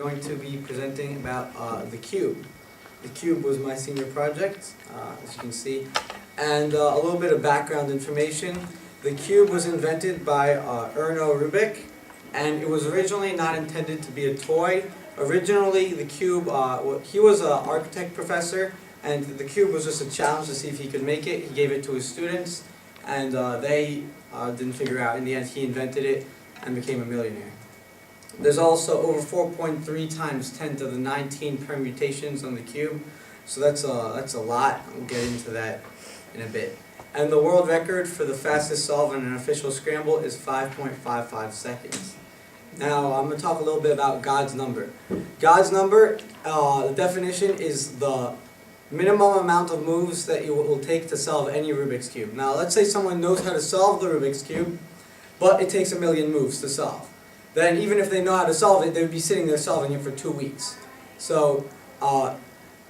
going to be presenting about the cube. The cube was my senior project, as you can see. And a little bit of background information. The cube was invented by Erno Rubik, and it was originally not intended to be a toy. Originally, the cube, he was an architect professor, and the cube was just a challenge to see if he could make it. He gave it to his students, and they didn't figure out. In the end, he invented it and became a millionaire. There's also over 4.3 times 10 to the 19 permutations on the cube, so that's a lot. We'll get into that in a bit. And the world record for the fastest solve in an official scramble is 5.55 seconds. Now, I'm going to talk a little bit about God's number. God's number, the definition is the minimum amount of moves that it will take to solve any Rubik's Cube. Now, let's say someone knows how to solve the Rubik's Cube, but it takes 1,000,000 moves to solve. Then, even if they know how to solve it, they would be sitting there solving it for 2 weeks. So,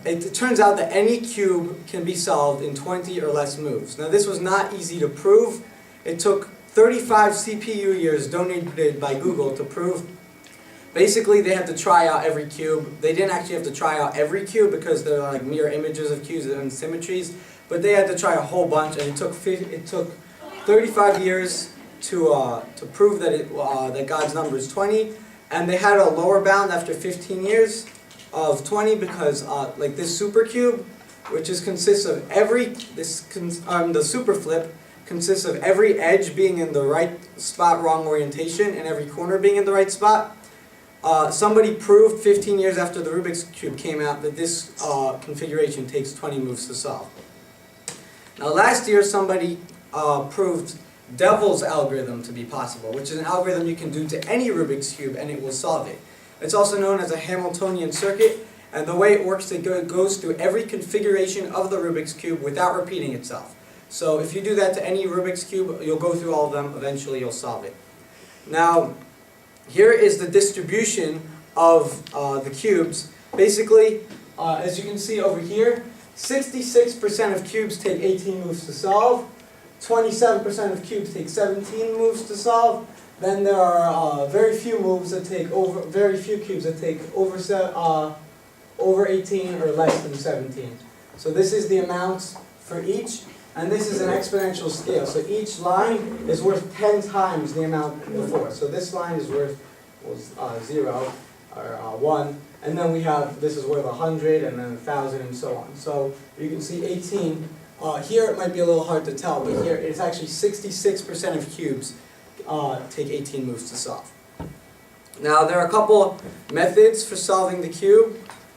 it turns out that any cube can be solved in 20 or less moves. Now, this was not easy to prove. It took 35 CPU years donated by Google to prove. Basically, they had to try out every cube. They didn't actually have to try out every cube because they're like mirror images of cubes and symmetries, but they had to try a whole bunch, and it took 35 years to prove that that God's number is 20, and they had a lower bound after 15 years of 20 because like this supercube, which consists of the super flip consists of every edge being in the right spot, wrong orientation, and every corner being in the right spot. Somebody proved 15 years after the Rubik's Cube came out that this configuration takes 20 moves to solve. Now last year somebody proved Devil's algorithm to be possible, which is an algorithm you can do to any Rubik's Cube and it will solve it. It's also known as a Hamiltonian circuit, and the way it works, it goes through every configuration of the Rubik's Cube without repeating itself. So if you do that to any Rubik's Cube, you'll go through all of them, eventually you'll solve it. Now, here is the distribution of the cubes. Basically, as you can see over here, 66% of cubes take 18 moves to solve, 27% of cubes take 17 moves to solve. Then there are very few cubes that take over 18 or less than 17. So this is the amounts for each, and this is an exponential scale. So each line is worth 10 times the amount before. So this line is worth 0 or 1, and then we have this is worth 100, and then 1,000, and so on. So you can see 18. Here it might be a little hard to tell, but here it's actually 66% of cubes take 18 moves to solve. Now there are a couple methods for solving the cube.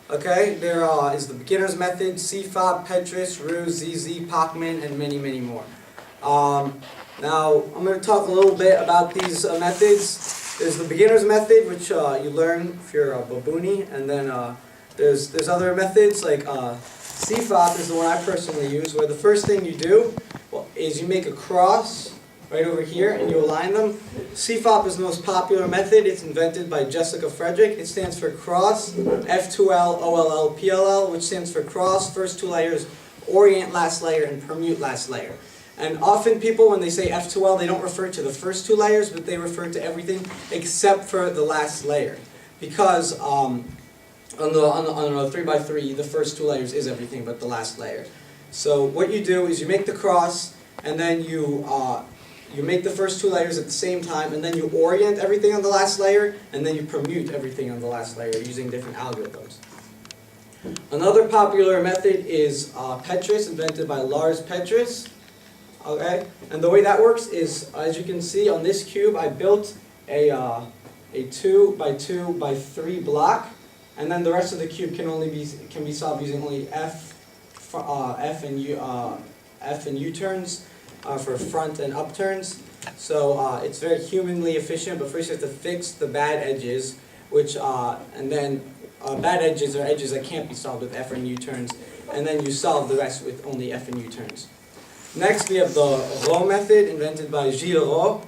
Okay, there is the beginner's method, CFOP, Petrus, Roux, ZZ, Pachman, and many, many more. Now I'm going to talk a little bit about these methods. There's the beginner's method, which you learn if you're a babooni, and then there's other methods like CFOP is the one I personally use, where the first thing you do is you make a cross right over here and you align them. CFOP is the most popular method. It's invented by Jessica Frederick. It stands for cross, F2L, OLL, PLL, which stands for cross, first two layers, orient last layer, and permute last layer. And often people, when they say F2L, they don't refer to the first two layers, but they refer to everything except for the last layer. Because on a 3x3, the first two layers is everything but the last layer. So what you do is you make the cross, and then you make the first two layers at the same time, and then you orient everything on the last layer, and then you permute everything on the last layer using different algorithms. Another popular method is Petrus, invented by Lars Petrus. Okay, and the way that works is, as you can see on this cube, I built a 2x2x3 block, and then the rest of the cube can be solved using only F and U turns for front and up turns. So it's very humanly efficient. But first you have to fix the bad edges, and then bad edges are edges that can't be solved with F and U turns, and then you solve the rest with only F and U turns. Next, we have the Roux method, invented by Gilles Roux,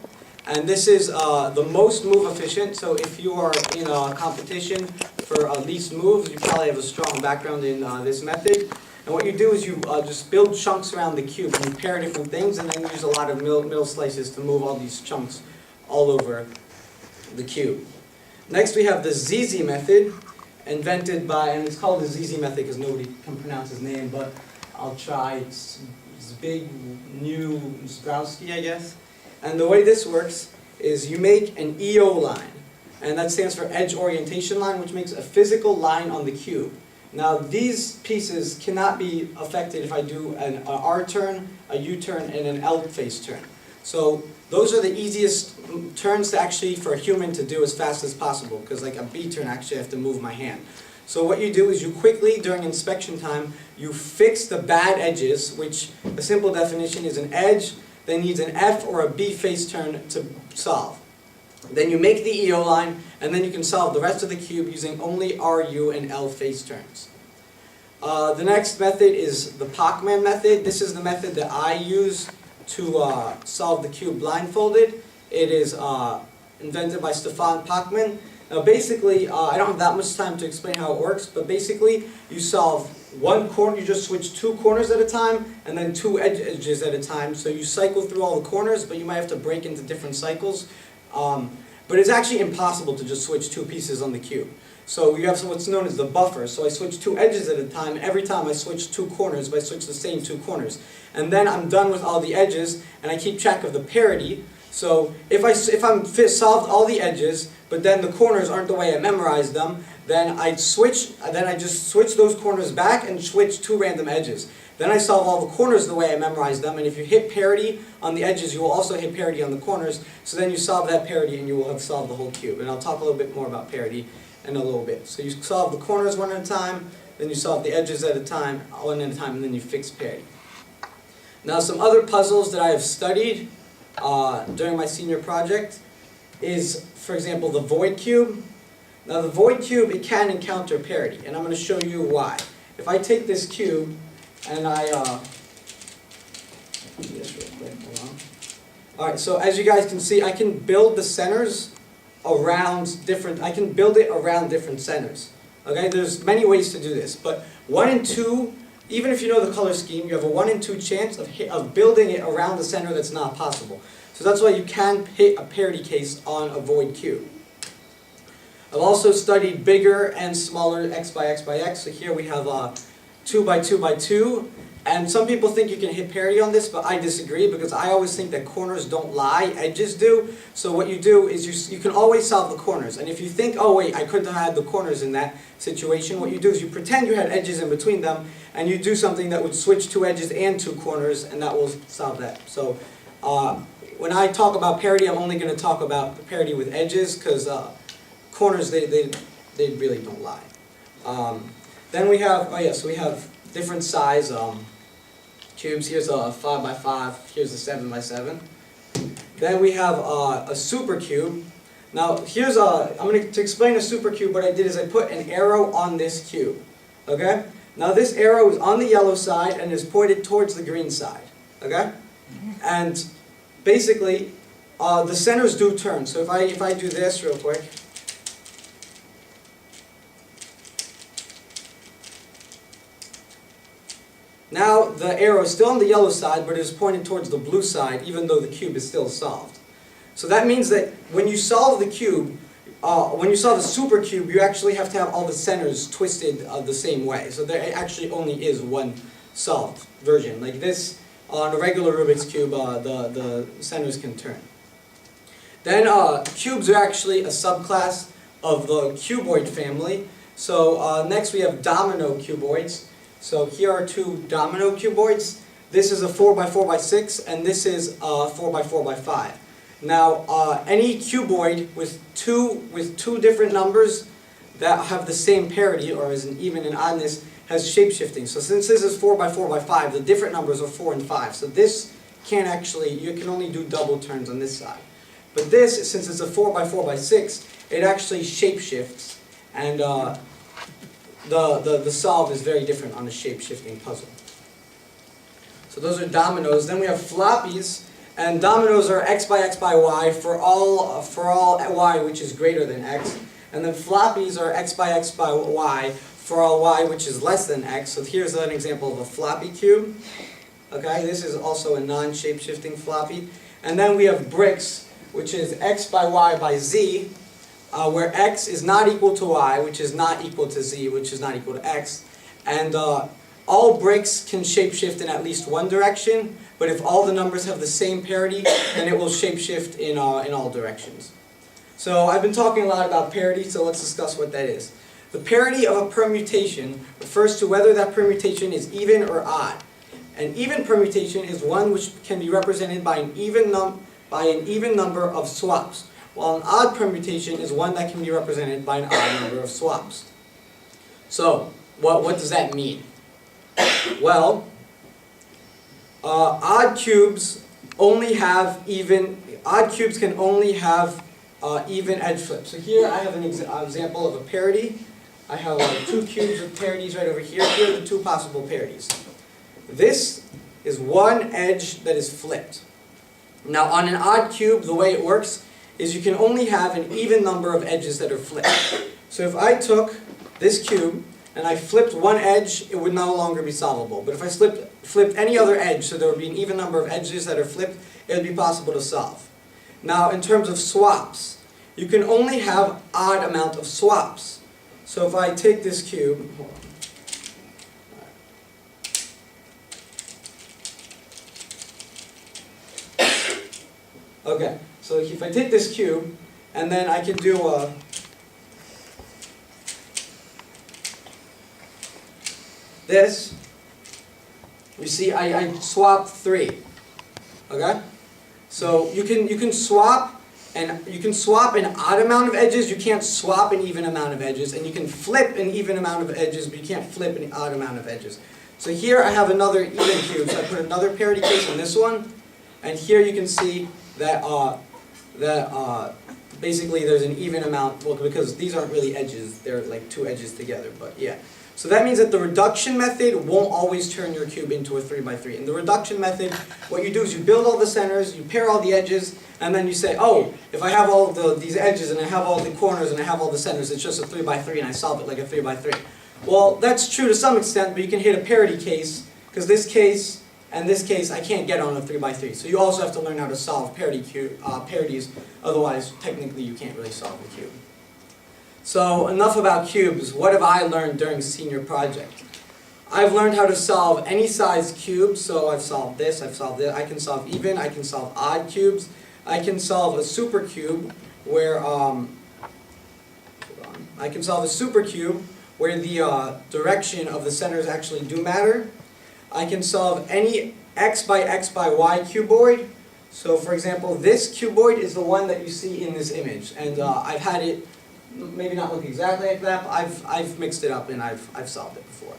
and this is the most move efficient. So if you are in a competition for least moves, you probably have a strong background in this method. And what you do is you just build chunks around the cube, and you pair different things, and then use a lot of middle slices to move all these chunks all over the cube. Next we have the ZZ method, invented by, and it's called the ZZ method because nobody can pronounce his name, but I'll try. It's Zbigniew Zdrowski, I guess. And the way this works is you make an EO line, and that stands for edge orientation line, which makes a physical line on the cube. Now these pieces cannot be affected if I do an R turn, a U turn, and an L face turn. So those are the easiest turns to actually for a human to do as fast as possible, because like a B turn actually I have to move my hand. So what you do is you quickly, during inspection time, you fix the bad edges, which a simple definition is an edge that needs an F or a B face turn to solve. Then you make the EO line, and then you can solve the rest of the cube using only R, U, and L face turns. The next method is the Pachman method. This is the method that I use to solve the cube blindfolded. It is invented by Stefan Pachman. Now basically, I don't have that much time to explain how it works, but basically you solve one corner, you just switch two corners at a time, and then two edges at a time. So you cycle through all the corners, but you might have to break into different cycles. But it's actually impossible to just switch two pieces on the cube. So you have what's known as the buffer. So I switch two edges at a time. Every time I switch two corners, but I switch the same two corners. And then I'm done with all the edges, and I keep track of the parity. So if I'm solved all the edges, but then the corners aren't the way I memorized them, then I just switch those corners back and switch two random edges. Then I solve all the corners the way I memorized them, and if you hit parity on the edges, you will also hit parity on the corners. So then you solve that parity, and you will have solved the whole cube. And I'll talk a little bit more about parity in a little bit. So you solve the corners one at a time, then you solve the edges at a time, one at a time, and then you fix parity. Now some other puzzles that I have studied during my senior project is, for example, the void cube. Now the void cube, it can encounter parity, and I'm going to show you why. If I take this cube, and do this real quick, hold on. Alright, so as you guys can see, I can build the centers around different centers. Okay, there's many ways to do this, but 1 in 2, even if you know the color scheme, you have a 1 in 2 chance of building it around the center that's not possible. So that's why you can hit a parity case on a void cube. I've also studied bigger and smaller x by x by x. So here we have 2 by 2 by 2. And some people think you can hit parity on this, but I disagree because I always think that corners don't lie, edges do. So what you do is you can always solve the corners. And if you think, oh wait, I couldn't have had the corners in that situation, what you do is you pretend you had edges in between them, and you do something that would switch two edges and two corners, and that will solve that. So when I talk about parity, I'm only going to talk about the parity with edges, because corners, they really don't lie. Then we have, so we have different size cubes. Here's a 5 by 5, here's a 7 by 7. Then we have a supercube. Now here's I'm going to explain a supercube. What I did is I put an arrow on this cube. Okay? Now this arrow is on the yellow side and is pointed towards the green side. Okay? And basically, the centers do turn. So if I do this real quick. Now the arrow is still on the yellow side, but it is pointed towards the blue side, even though the cube is still solved. So that means that when you solve the cube, when you solve the supercube, you actually have to have all the centers twisted the same way. So there actually only is one solved version. Like this, on a regular Rubik's Cube, the centers can turn. Then cubes are actually a subclass of the cuboid family. So next we have domino cuboids. So here are two domino cuboids. This is a 4 by 4 by 6, and this is a 4 by 4 by 5. Now, any cuboid with two different numbers that have the same parity, or is an even and oddness, has shape-shifting. So since this is 4 by 4 by 5, the different numbers are 4 and 5. So this can't actually, you can only do double turns on this side. But this, since it's a 4 by 4 by 6, it actually shape-shifts, and the solve is very different on a shape-shifting puzzle. So those are dominoes. Then we have floppies, and dominoes are x by y for all y which is greater than x. And then floppies are x by y for all y which is less than x. So here's an example of a floppy cube. Okay, this is also a non-shape-shifting floppy. And then we have bricks, which is x by y by z where x is not equal to y, which is not equal to z, which is not equal to x, and all bricks can shapeshift in at least one direction, but if all the numbers have the same parity, then it will shapeshift in all directions. So I've been talking a lot about parity, so let's discuss what that is. The parity of a permutation refers to whether that permutation is even or odd. An even permutation is one which can be represented by an even number of swaps, while an odd permutation is one that can be represented by an odd number of swaps. So, what does that mean? Well, odd cubes can only have even edge flips. So here I have an example of a parity. I have two cubes with parities right over here. Here are the two possible parities. This is one edge that is flipped. Now on an odd cube, the way it works is you can only have an even number of edges that are flipped. So if I took this cube and I flipped one edge, it would no longer be solvable. But if I flipped any other edge, so there would be an even number of edges that are flipped, it would be possible to solve. Now in terms of swaps, you can only have odd amount of swaps. So if I take this cube, hold on. Okay, so if I take this cube, and then I can do this, you see I swapped 3. Okay? So you can swap an odd amount of edges, you can't swap an even amount of edges, and you can flip an even amount of edges, but you can't flip an odd amount of edges. So here I have another even cube, so I put another parity case on this one, and here you can see that basically there's an even amount, well, because these aren't really edges, they're like two edges together, but yeah. So that means that the reduction method won't always turn your cube into a 3x3. In the reduction method, what you do is you build all the centers, you pair all the edges, and then you say, oh, if I have all these edges and I have all the corners and I have all the centers, it's just a 3x3 and I solve it like a 3x3. Well, that's true to some extent, but you can hit a parity case, because this case and this case I can't get on a 3x3. So you also have to learn how to solve parities, otherwise technically you can't really solve the cube. So enough about cubes. What have I learned during senior project? I've learned how to solve any size cube, so I've solved this, I've solved it. I can solve even, I can solve odd cubes. I can solve a supercube where the direction of the centers actually do matter. I can solve any x by x by y cuboid. So for example, this cuboid is the one that you see in this image, and I've had it maybe not look exactly like that, but I've mixed it up and I've solved it before.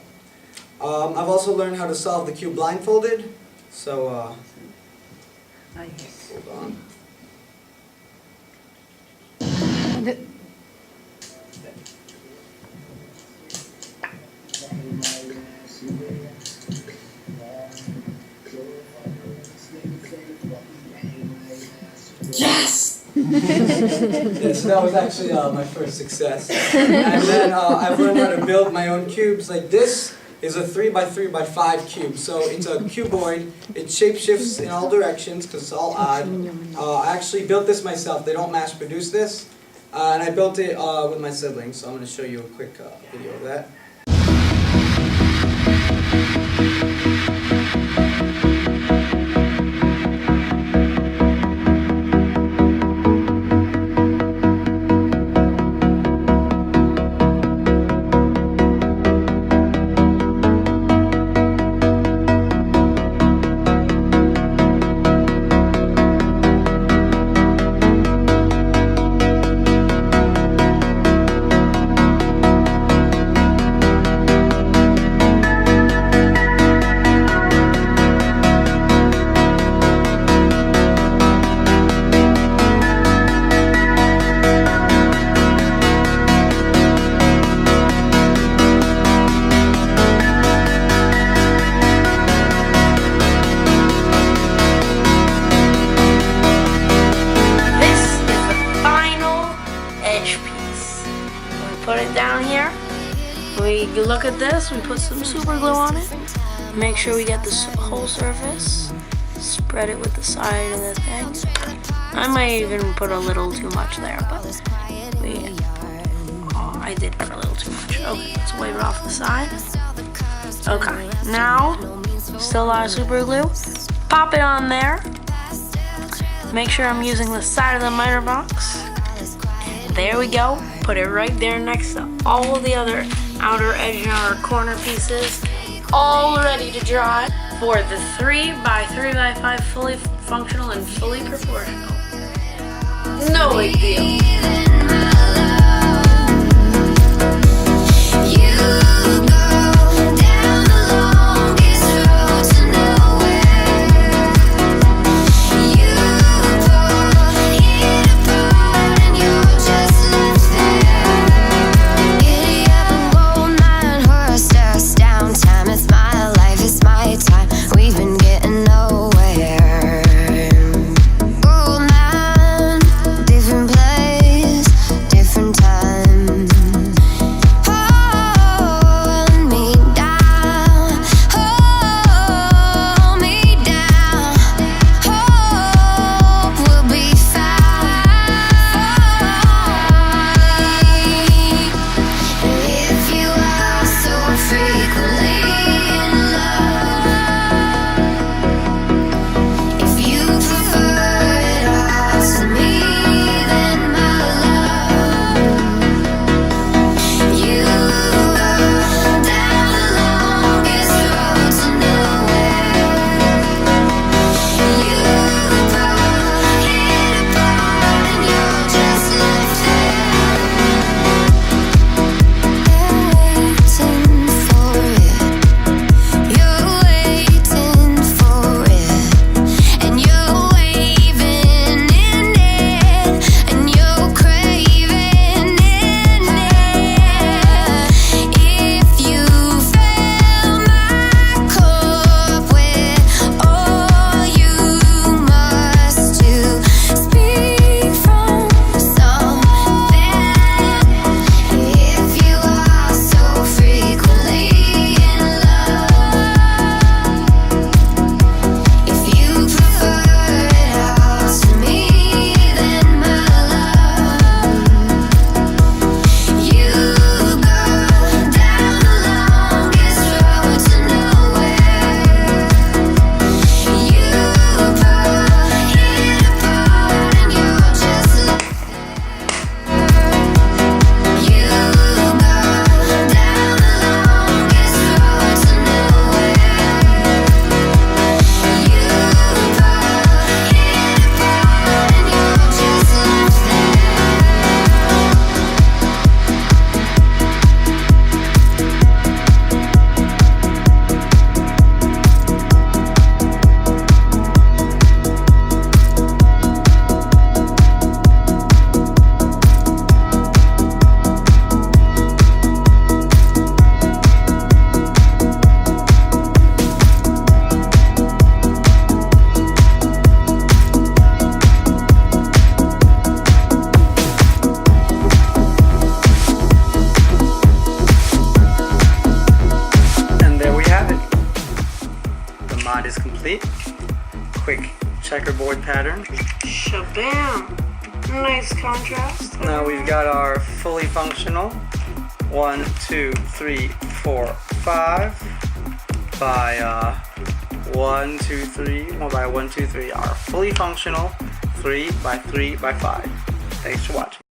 I've also learned how to solve the cube blindfolded. So hold on. Yes! Yeah, so that was actually my first success. And then I've learned how to build my own cubes. Like this is a 3x3x5 cube. So it's a cuboid. It shapeshifts in all directions because it's all odd. I actually built this myself. They don't mass produce this. And I built it with my siblings. So I'm going to show you a quick video of that. Put it down here. You look at this, we put some super glue on it. Make sure we get this whole surface. Spread it with the side of the thing. I might even put a little too much there, but we I did it for a little too much. Okay, let's wipe it off the side. Okay, now, still a lot of super glue. Pop it on there. Make sure I'm using the side of the miter box. And there we go. Put it right there next to all of the other outer edge and outer corner pieces. All ready to dry for the 3x3x5 fully functional and fully proportional. No big deal. Is complete. Quick checkerboard pattern. Shabam! Nice contrast. Now we've got our fully functional 1, 2, 3, 4, 5 by 1, 2, 3, well, by 1, 2, 3. Our fully functional 3 by 3 by 5. Thanks for watching.